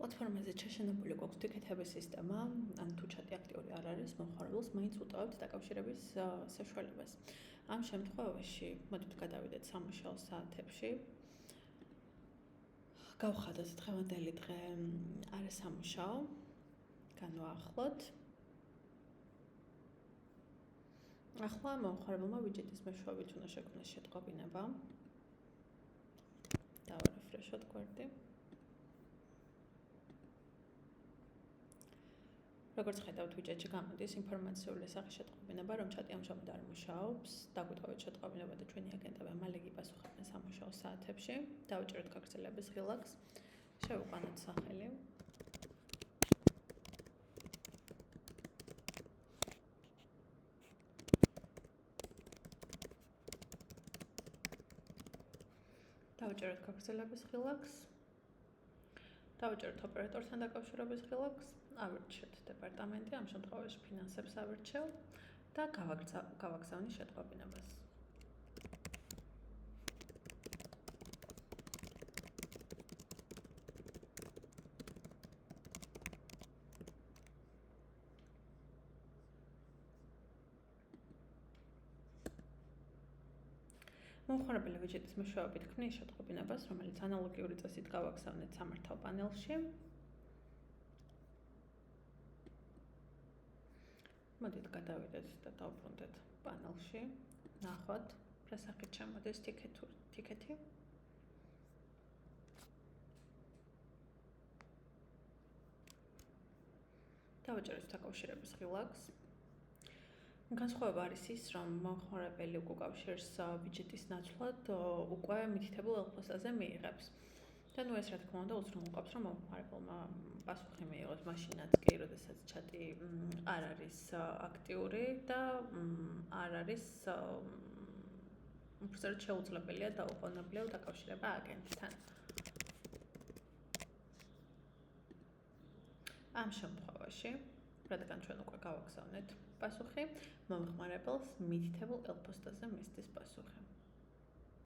პლატფორმაზე ჩაშენებული გვაქვს ტიკეტების სისტემა, ან თუ ჩატი აქტიური არ არის, მომხმარებელს მაინც უტევთ დაკავშირების საშუალებას. ამ შემთხვევაში, მოდით გადავიდეთ სამუშაო საათებში. გავხადოთ დღევანდელი დღე არასამუშაო, განვაახლოთ. ახლა მომხმარებელმა ვიჯეტის მეშვეობით უნდა შექმნას შეტყობინება. დავარეფრეშოთ გვერდი. როგორც ხედავთ, ვიჯეტში გამოდის ინფორმაციული სახის შეტყობინება, რომ ჩატი ამჟამად არ მუშაობს. დაგვიტოვეთ შეტყობინება და ჩვენი აგენტები მალე გიპასუხებენ სამუშაო საათებში. დავიჭეროთ გაგრძელების ღილაკს. შევიყვანოთ სახელი. დავიჭეროთ გაგრძელების ღილაკს. დავიჭეროთ ოპერატორთან დაკავშირების ღილაკს. ავირჩიოთ დეპარტამენტი, ამ შემთხვევაში ფინანსებს ავირჩევ და გავაგზავნი შეტყობინებას. მომხმარებელი ვიჯეტის მეშვეობით ქმნის შეტყობინებას, რომელიც ანალოგიური წესით გავაგზავნეთ სამართავ პანელში. მოდით გადავიდეთ და დავბრუნდეთ პანელში. ნახოთ, რა სახით ჩამოდის ტიკეტი. დავაჭერეთ დაკავშირების ღილაკს. განსხვავება არის ის, რომ მომხმარებელი უკავშირს ვიჯეტის ნაცვლად უკვე მითითებულ ელფოსტაზე მიიღებს. და ეს რა თქმა უნდა უზრუნველყოფს, რომ მომხმარებელმა პასუხი მიიღოს მაშინაც კი, როდესაც ჩატი არ არის აქტიური და არ არის უბრალოდ შეუძლებელია დაუყოვნებლივ დაკავშირება აგენტთან. ამ შემთხვევაში, რადგან ჩვენ უკვე გავაგზავნეთ პასუხი, მომხმარებელს მითითებულ ელფოსტაზე მისდის პასუხი.